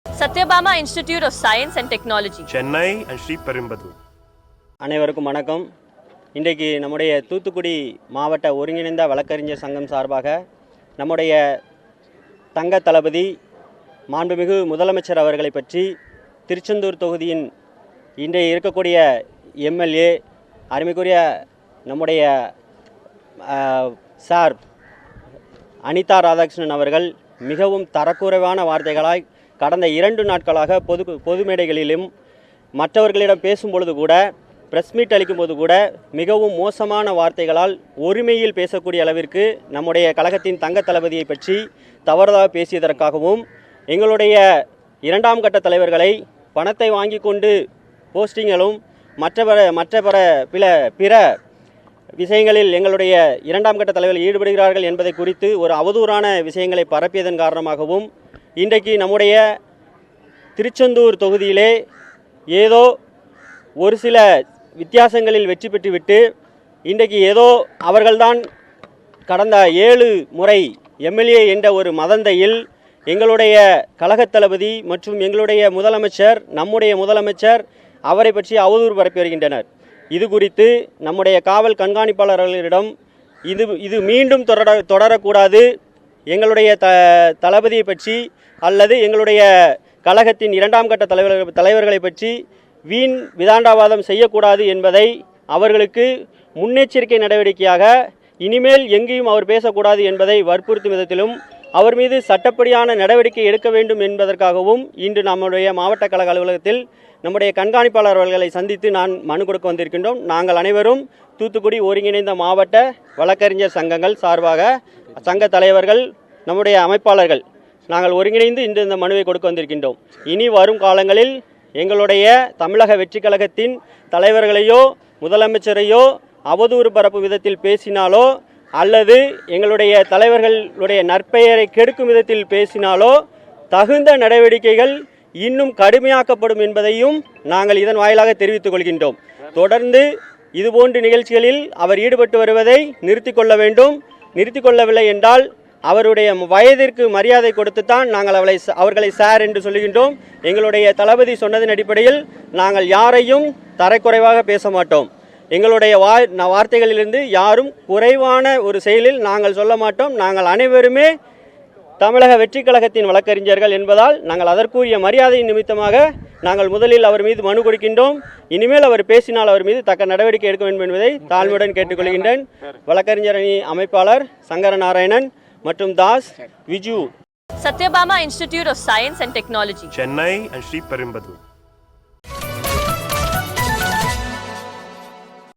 Satyabama Institute of Science and Technology, Chennai and Sriperumbudur. அனைவருக்கும் வணக்கம். இன்றைக்கு நம்முடைய தூத்துக்குடி மாவட்ட ஒருங்கிணைந்த வழக்கறிஞர் சங்கம் சார்பாக நம்முடைய தங்க தளபதி மாண்புமிகு முதலமைச்சர் அவர்களை பற்றி திருச்செந்தூர் தொகுதியின் இன்றைய இருக்கக்கூடிய எம்எல்ஏ அருமைக்குரிய நம்முடைய சார் அனிதா ராதாகிருஷ்ணன் அவர்கள் மிகவும் தரக்குறைவான வார்த்தைகளாய் கடந்த 2 நாட்களாக பொது மேடைகளிலும் மற்றவர்களிடம் பேசும்பொழுது கூட பிரஸ் மீட் அளிக்கும்போது கூட மிகவும் மோசமான வார்த்தைகளால் ஒருமையில் பேசக்கூடிய அளவிற்கு நம்முடைய கழகத்தின் தங்க தளபதியை பற்றி தவறுதாக பேசியதற்காகவும் எங்களுடைய 2ஆம் கட்ட தலைவர்களை பணத்தை வாங்கி கொண்டு போஸ்டிங்களும் மற்ற பிற விஷயங்களில் எங்களுடைய 2ஆம் கட்ட தலைவர்கள் ஈடுபடுகிறார்கள் என்பதை குறித்து ஒரு அவதூறான விஷயங்களை பரப்பியதன் காரணமாகவும் இன்றைக்கு நம்முடைய திருச்செந்தூர் தொகுதியிலே ஏதோ ஒரு சில வித்தியாசங்களில் வெற்றி பெற்றுவிட்டு இன்றைக்கு ஏதோ அவர்கள்தான் கடந்த 7 முறை எம்எல்ஏ என்ற ஒரு மதந்தையில் எங்களுடைய கழகத் தளபதி மற்றும் எங்களுடைய முதலமைச்சர் நம்முடைய முதலமைச்சர் அவரை பற்றி அவதூறு பரப்பி வருகின்றனர். இது குறித்து நம்முடைய காவல் கண்காணிப்பாளர்களிடம் இது மீண்டும் தொடரக்கூடாது, எங்களுடைய தளபதியை பற்றி அல்லது எங்களுடைய கழகத்தின் 2ஆம் கட்ட தலைவர்களை பற்றி வீண் விதாண்டாவாதம் செய்யக்கூடாது என்பதை அவர்களுக்கு முன்னெச்சரிக்கை நடவடிக்கையாக இனிமேல் எங்கேயும் அவர் பேசக்கூடாது என்பதை வற்புறுத்தும் விதத்திலும் அவர் மீது சட்டப்படியான நடவடிக்கை எடுக்க வேண்டும் என்பதற்காகவும் இன்று நம்முடைய மாவட்ட கழக அலுவலகத்தில் நம்முடைய கண்காணிப்பாளர் அவர்களை சந்தித்து நான் மனு கொடுக்க வந்திருக்கின்றோம். நாங்கள் அனைவரும் தூத்துக்குடி ஒருங்கிணைந்த மாவட்ட வழக்கறிஞர் சங்கங்கள் சார்பாக சங்க தலைவர்கள் நம்முடைய அமைப்பாளர்கள் நாங்கள் ஒருங்கிணைந்து இன்று இந்த மனுவை கொடுக்க வந்திருக்கின்றோம். இனி வரும் காலங்களில் எங்களுடைய தமிழக வெற்றி கழகத்தின் தலைவர்களையோ முதலமைச்சரையோ அவதூறு பரப்பும் விதத்தில் பேசினாலோ அல்லது எங்களுடைய தலைவர்களுடைய நற்பெயரை கெடுக்கும் விதத்தில் பேசினாலோ தகுந்த நடவடிக்கைகள் இன்னும் கடுமையாக்கப்படும் என்பதையும் நாங்கள் இதன் வாயிலாக தெரிவித்துக் கொள்கின்றோம். தொடர்ந்து இதுபோன்ற நிகழ்ச்சிகளில் அவர் ஈடுபட்டு வருவதை நிறுத்திக் கொள்ள வேண்டும். நிறுத்திக் கொள்ளவில்லை என்றால் அவருடைய வயதிற்கு மரியாதை கொடுத்துத்தான் நாங்கள் அவர்களை சார் என்று சொல்லுகின்றோம். எங்களுடைய தளபதி சொன்னதன் அடிப்படையில் நாங்கள் யாரையும் தரைக்குறைவாக பேச மாட்டோம். எங்களுடைய வார்த்தைகளிலிருந்து யாரும் குறைவான ஒரு செயலில் நாங்கள் சொல்ல மாட்டோம். நாங்கள் அனைவருமே தமிழக வெற்றி கழகத்தின் வழக்கறிஞர்கள் என்பதால் நாங்கள் அதற்குரிய மரியாதை நிமித்தமாக நாங்கள் முதலில் அவர் மீது மனு கொடுக்கின்றோம். இனிமேல் அவர் பேசினால் அவர் மீது தக்க நடவடிக்கை எடுக்க வேண்டும் என்பதை தாழ்மையுடன் கேட்டுக்கொள்கின்றேன். வழக்கறிஞர் அணி அமைப்பாளர் சங்கரநாராயணன் மற்றும் Das Viju. Satyabama Institute of Science and Technology, Chennai and Sriperumbudur.